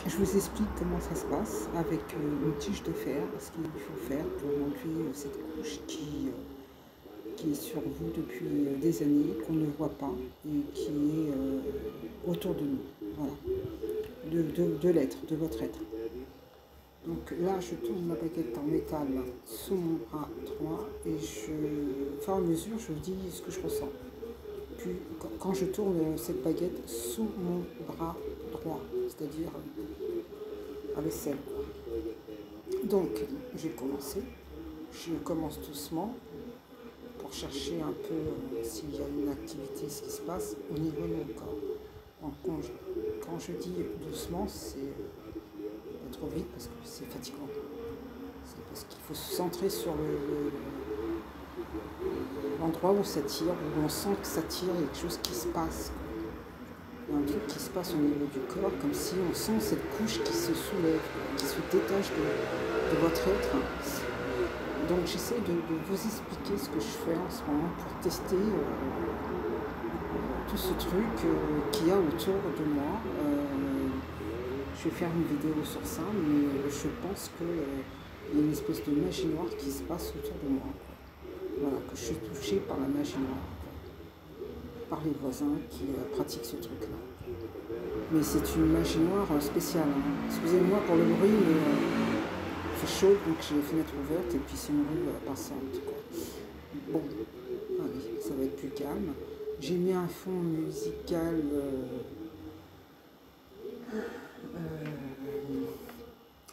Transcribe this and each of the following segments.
je vous explique comment ça se passe avec une tige de fer, ce qu'il faut faire pour enlever cette couche qui est sur vous depuis des années, qu'on ne voit pas et qui est autour de nous, voilà, de l'être, de votre être. Donc là, je tourne ma baguette en métal sous mon bras droit et au fur et à mesure, je vous dis ce que je ressens. Puis quand je tourne cette baguette sous mon bras droit, c'est-à-dire à l'aisselle. Donc, j'ai commencé. Je commence doucement pour chercher un peu s'il y a une activité, ce qui se passe au niveau de mon corps. Donc, quand je dis doucement, c'est pas trop vite parce que c'est fatigant. C'est parce qu'il faut se centrer sur l'endroit où ça tire, où on sent que ça tire, il y a quelque chose qui se passe. Il y a un truc qui se passe au niveau du corps, comme si on sent cette couche qui se soulève, qui se détache de votre être. Donc j'essaie de vous expliquer ce que je fais en ce moment pour tester tout ce truc qu'il y a autour de moi. Je vais faire une vidéo sur ça, mais je pense qu'il y a une espèce de magie noire qui se passe autour de moi. Voilà, que je suis touchée par la magie noire, par les voisins qui pratiquent ce truc-là. Mais c'est une magie noire spéciale. Hein. Excusez-moi pour le bruit, mais il fait chaud, donc j'ai les fenêtres ouvertes et puis c'est une rue passante. Bon, allez, ça va être plus calme. J'ai mis un fond musical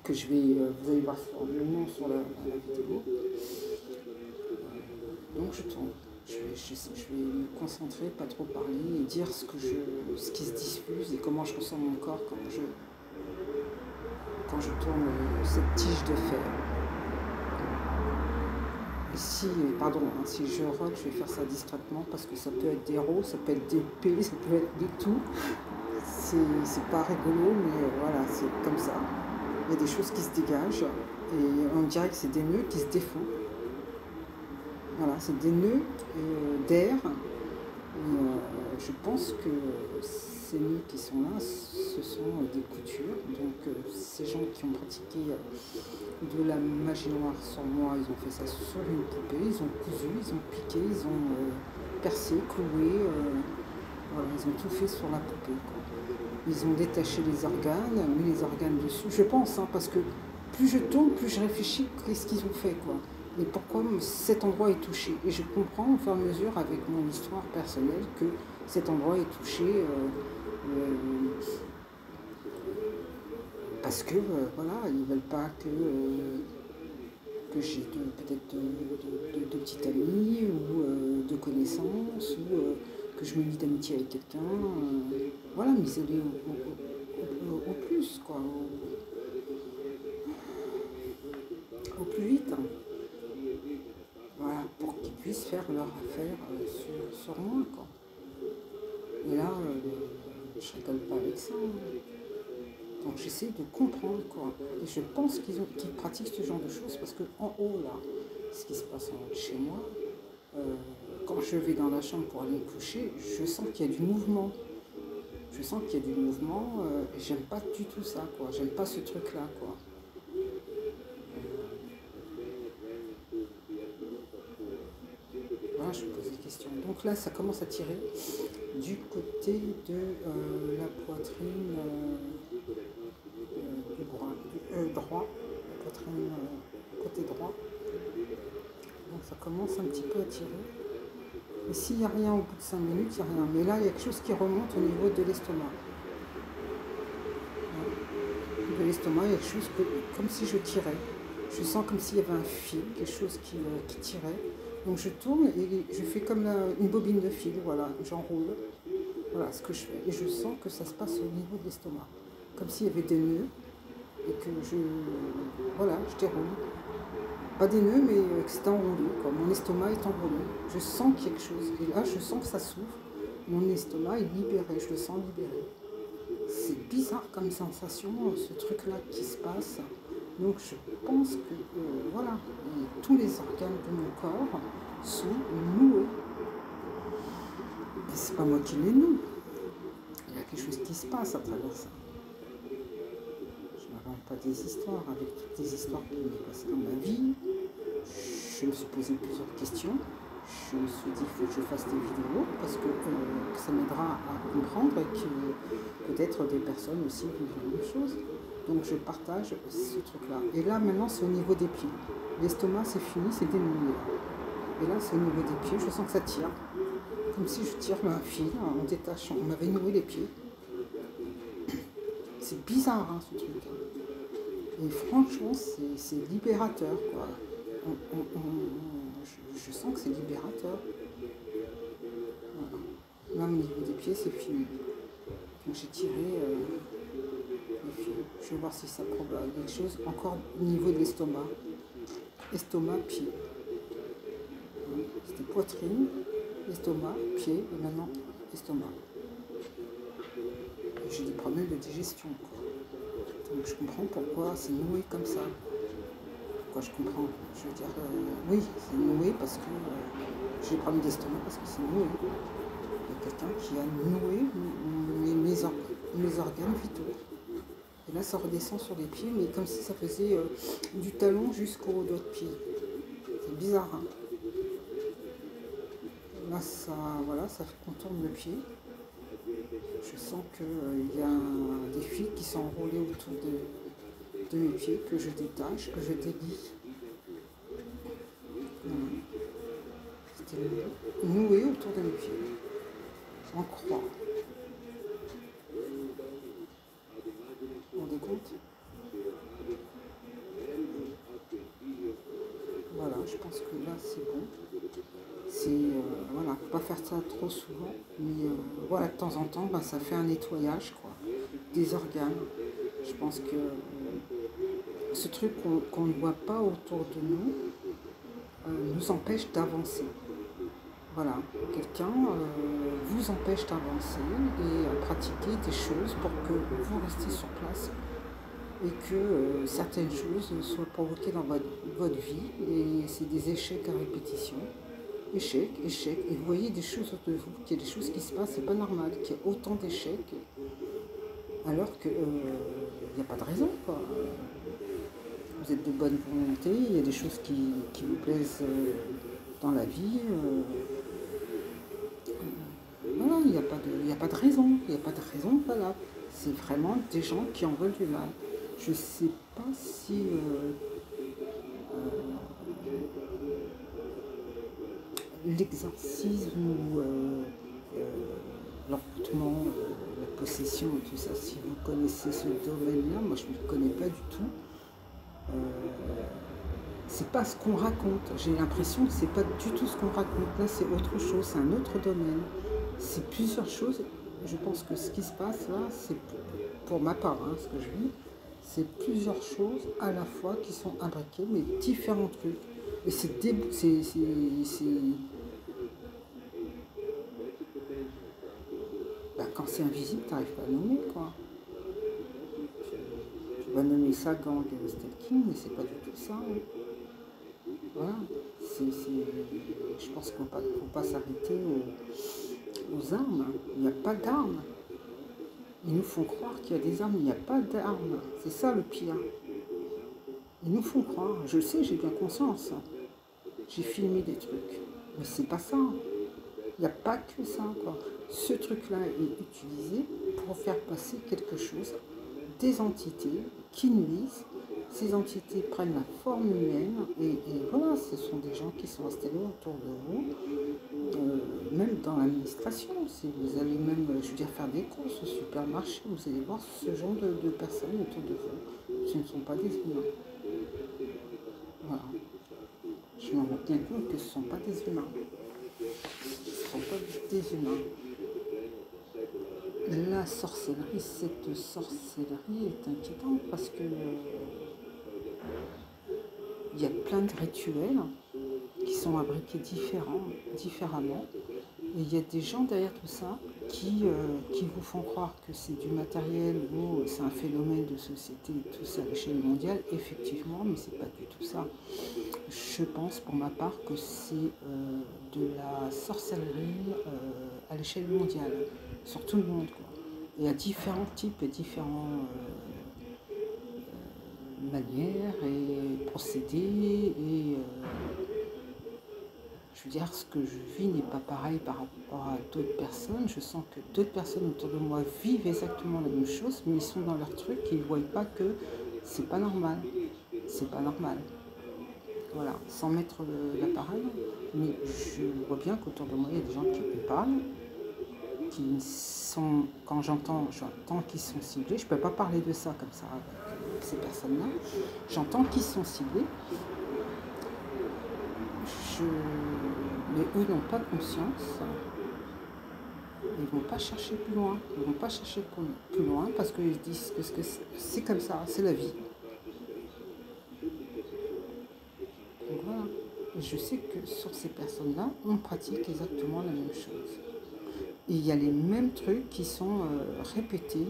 que je vais, vous allez voir probablement sur la vidéo. Donc je tourne. Je vais me concentrer, pas trop parler et dire ce qui se diffuse et comment je ressens mon corps quand je tourne cette tige de fer. Et si je rote, je vais faire ça discrètement parce que ça peut être des rots, ça peut être des P, ça peut être de tout. C'est pas rigolo, mais voilà, c'est comme ça. Il y a des choses qui se dégagent et on dirait que c'est des nœuds qui se défont. Voilà, c'est des nœuds d'air. Et je pense que ces nœuds qui sont là, ce sont des coutures. Donc ces gens qui ont pratiqué de la magie noire sur moi, ils ont fait ça sur une poupée, ils ont cousu, ils ont piqué, ils ont percé, cloué. Voilà, ils ont tout fait sur la poupée, quoi. Ils ont détaché les organes, mis les organes dessus. Je pense, hein, parce que plus je tourne, plus je réfléchis qu'est-ce qu'ils ont fait, quoi. Et pourquoi cet endroit est touché. Et je comprends au fur et à mesure avec mon histoire personnelle que cet endroit est touché parce que voilà, ils ne veulent pas que j'ai peut-être de petites amies ou de connaissances ou que je me lie d'amitié avec quelqu'un. Voilà, m'isoler au plus, quoi, au plus vite. Hein. Voilà, pour qu'ils puissent faire leur affaire sur moi, quoi. Et là, je ne rigole pas avec ça. Donc j'essaie de comprendre, quoi. Et je pense qu'ils pratiquent ce genre de choses parce qu'en haut, là, ce qui se passe en haut de chez moi, quand je vais dans la chambre pour aller me coucher, je sens qu'il y a du mouvement. Je sens qu'il y a du mouvement et j'aime pas du tout ça, quoi. J'aime pas ce truc-là, quoi. Je me pose des questions. Donc là, ça commence à tirer du côté de la poitrine droit, la poitrine côté droit. Donc ça commence un petit peu à tirer. Et s'il n'y a rien au bout de 5 minutes, il n'y a rien. Mais là, il y a quelque chose qui remonte au niveau de l'estomac. De l'estomac, il y a quelque chose comme si je tirais. Je sens comme s'il y avait un fil, quelque chose qui tirait. Donc je tourne et je fais comme une bobine de fil, voilà, j'enroule. Voilà ce que je fais. Et je sens que ça se passe au niveau de l'estomac. Comme s'il y avait des nœuds et que je déroule. Pas des nœuds, mais que c'est enroulé, quoi. Mon estomac est enroulé. Je sens qu'il y a quelque chose. Et là, je sens que ça s'ouvre. Mon estomac est libéré, je le sens libéré. C'est bizarre comme sensation, ce truc-là qui se passe. Donc je pense que voilà, tous les organes de mon corps sont noués. Et c'est pas moi qui les noue. Il y a quelque chose qui se passe à travers ça. Je n'invente pas des histoires, avec toutes les histoires qui m'est passées dans ma vie. Je me suis posé plusieurs questions. Je me suis dit qu'il faut que je fasse des vidéos parce que ça m'aidera à comprendre et que peut-être des personnes aussi vivent la même chose. Donc je partage ce truc-là. Et là maintenant c'est au niveau des pieds. L'estomac c'est fini, c'est dénoué. Et là c'est au niveau des pieds, je sens que ça tire. Comme si je tire un fil en détachant. On m'avait noué les pieds. C'est bizarre hein, ce truc. Et franchement c'est libérateur quoi. Je sens que c'est libérateur. Voilà. Là au niveau des pieds c'est fini. Donc j'ai tiré les fils. Je vais voir si ça provoque quelque chose. Encore au niveau de l'estomac. Estomac, pied. C'était poitrine, estomac, pied et maintenant estomac. J'ai des problèmes de digestion. Quoi. Donc je comprends pourquoi c'est noué comme ça. Pourquoi je comprends. Je veux dire, oui, c'est noué parce que j'ai des problèmes d'estomac parce que c'est noué. Il y a quelqu'un qui a noué mes organes vitaux. Et là, ça redescend sur les pieds, mais comme si ça faisait du talon jusqu'au doigt de pied. C'est bizarre, hein. Là, ça contourne le pied. Je sens qu'il y a des fils qui sont enroulés autour de mes pieds, que je détache, que je délie. Voilà. C'était noué autour de mes pieds. En croix. Vous vous rendez compte? Voilà, je pense que là, c'est bon. Voilà, faut pas faire ça trop souvent, mais voilà, de temps en temps, ça fait un nettoyage, quoi, des organes. Je pense que ce truc qu'on ne voit pas autour de nous empêche d'avancer. Voilà, quelqu'un vous empêche d'avancer et à pratiquer des choses pour que vous restiez sur place et que certaines choses soient provoquées dans votre vie et c'est des échecs à répétition. Échec, échec, et vous voyez des choses autour de vous, qu'il y a des choses qui se passent, c'est pas normal, qu'il y ait autant d'échecs, alors qu'il n'y a pas de raison, quoi. Vous êtes de bonne volonté, il y a des choses qui vous plaisent dans la vie, voilà, il n'y a pas de raison, il n'y a pas de raison valable. C'est vraiment des gens qui en veulent du mal. Je ne sais pas si l'exorcisme ou l'envoûtement, la possession et tout ça, si vous connaissez ce domaine-là, moi je ne le connais pas du tout. C'est pas ce qu'on raconte. J'ai l'impression que c'est pas du tout ce qu'on raconte. Là, c'est autre chose, c'est un autre domaine. C'est plusieurs choses. Je pense que ce qui se passe là, c'est pour ma part, hein, ce que je vis, c'est plusieurs choses à la fois qui sont imbriquées, mais différents trucs. Et quand c'est invisible, tu n'arrives pas à nommer, quoi. Tu vas nommer ça gang stalking, mais c'est pas du tout ça. Hein. Voilà. Je pense qu'il ne faut pas s'arrêter aux armes. Il n'y a pas d'armes. Ils nous font croire qu'il y a des armes, il n'y a pas d'armes. C'est ça le pire. Ils nous font croire. Je le sais, j'ai bien conscience. J'ai filmé des trucs. Mais c'est pas ça. Il n'y a pas que ça, quoi. Ce truc-là est utilisé pour faire passer quelque chose, des entités qui nuisent. Ces entités prennent la forme humaine et voilà, ce sont des gens qui sont installés autour de vous, même dans l'administration. Si vous allez même, je veux dire, faire des courses au supermarché, vous allez voir ce genre de personnes autour de vous. Ce ne sont pas des humains. Voilà. Je me rends bien compte que ce ne sont pas des humains. Ce ne sont pas des humains. La sorcellerie, cette sorcellerie est inquiétante parce que il y a plein de rituels qui sont abriqués différemment. Et il y a des gens derrière tout ça qui vous font croire que c'est du matériel ou c'est un phénomène de société, tout ça à l'échelle mondiale, effectivement, mais c'est pas du tout ça. Je pense pour ma part que c'est de la sorcellerie à l'échelle mondiale, sur tout le monde, quoi. Il y a différents types et différentes manières et procédés. Et je veux dire, ce que je vis n'est pas pareil par rapport à d'autres personnes. Je sens que d'autres personnes autour de moi vivent exactement la même chose, mais ils sont dans leur truc et ils ne voient pas que c'est pas normal. C'est pas normal. Voilà, sans mettre la parole. Mais je vois bien qu'autour de moi, il y a des gens qui me parlent, qui sont, quand j'entends qu'ils sont ciblés. Je ne peux pas parler de ça comme ça avec ces personnes-là. J'entends qu'ils sont ciblés. Mais eux n'ont pas conscience. Ils ne vont pas chercher plus loin. Ils ne vont pas chercher plus loin parce qu'ils disent que c'est comme ça, c'est la vie. Donc voilà. Et je sais que sur ces personnes-là, on pratique exactement la même chose. Et il y a les mêmes trucs qui sont répétés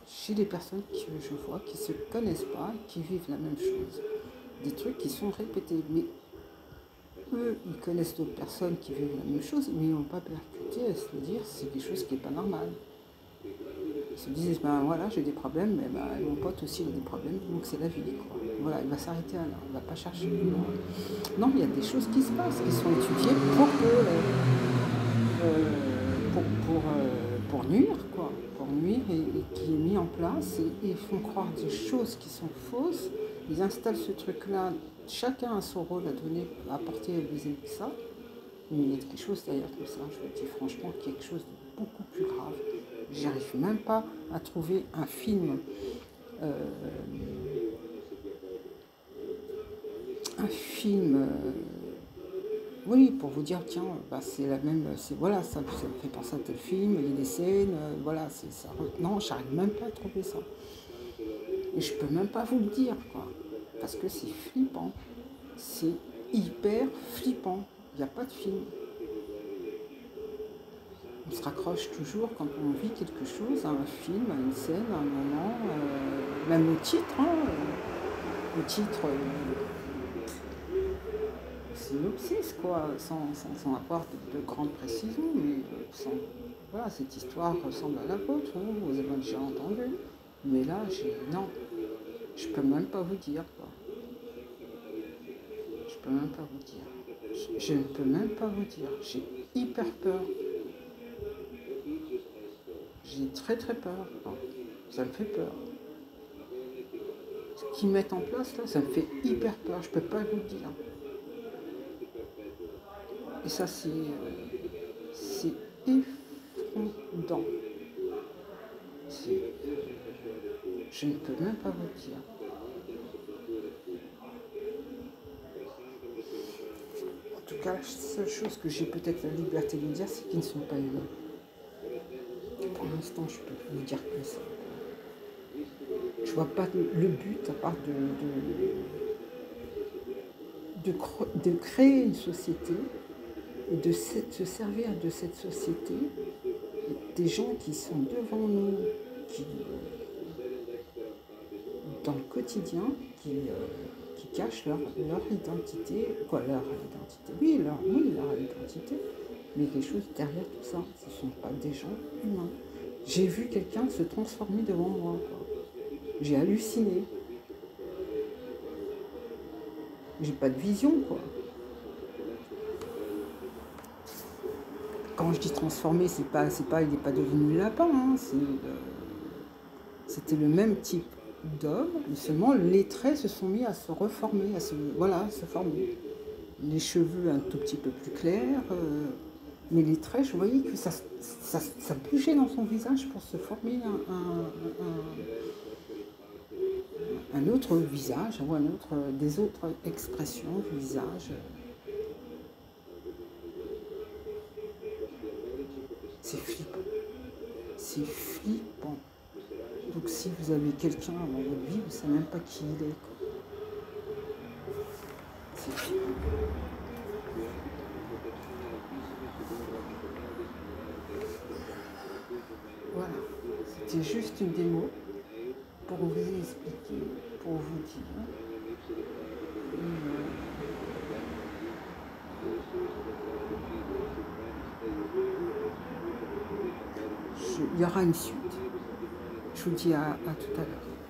chez les personnes que je vois qui ne se connaissent pas, qui vivent la même chose. Des trucs qui sont répétés. Mais eux, ils connaissent d'autres personnes qui vivent la même chose, mais ils n'ont pas percuté à se dire c'est quelque chose qui n'est pas normal. Ils se disent, ben voilà, j'ai des problèmes, mais ben, mon pote aussi a des problèmes, donc c'est la vie, quoi. Voilà, il va s'arrêter là, il ne va pas chercher plus loin. Non, il y a des choses qui se passent, qui sont étudiées pour nuire, quoi. Pour nuire et qui est mis en place et font croire des choses qui sont fausses. Ils installent ce truc-là, chacun a son rôle à donner, à apporter vis-à-vis de ça. Mais il y a quelque chose derrière tout ça, je vous dis franchement, quelque chose de beaucoup plus grave. J'arrive même pas à trouver un film, oui, pour vous dire, tiens, bah, c'est la même, voilà, ça me fait penser à tel film, il y a des scènes, voilà, c'est ça. Non, j'arrive même pas à trouver ça. Et je peux même pas vous le dire, quoi, parce que c'est flippant, c'est hyper flippant. Il n'y a pas de film. On se raccroche toujours quand on vit quelque chose, à un film, à une scène, à un moment, même au titre, le titre, synopsis, quoi, sans avoir de grandes précisions, mais voilà, cette histoire ressemble à la vôtre, vous avez déjà entendu. Mais là, non, je peux même pas vous dire, quoi. Je peux même pas vous dire. Je ne peux même pas vous dire. J'ai hyper peur. J'ai très très peur. Ça me fait peur. Ce qu'ils mettent en place là, ça me fait hyper peur. Je peux pas vous le dire. Et ça, c'est effrayant. Je ne peux même pas vous le dire. En tout cas, la seule chose que j'ai peut-être la liberté de dire, c'est qu'ils ne sont pas humains. Pour l'instant, je peux vous dire que ça. Je vois pas le but à part de créer une société et de se servir de cette société, des gens qui sont devant nous, qui dans le quotidien, qui cachent leur identité, leur identité, mais quelque chose derrière tout ça. Ce ne sont pas des gens humains. J'ai vu quelqu'un se transformer devant moi, quoi. J'ai halluciné. J'ai pas de vision, quoi. Quand je dis transformer, il n'est pas devenu lapin, hein, c'était le même type d'homme, mais seulement les traits se sont mis à se reformer, à se former. Les cheveux un tout petit peu plus clairs, mais les traits, je voyais que ça bougeait dans son visage pour se former un autre visage, ou des autres expressions du visage. C'est flippant. C'est flippant. Donc si vous avez quelqu'un dans votre vie, vous ne savez même pas qui il est, quoi. C'est flippant. Voilà. C'était juste une démo pour vous expliquer, pour vous dire. Il y aura une suite. Je vous dis à tout à l'heure.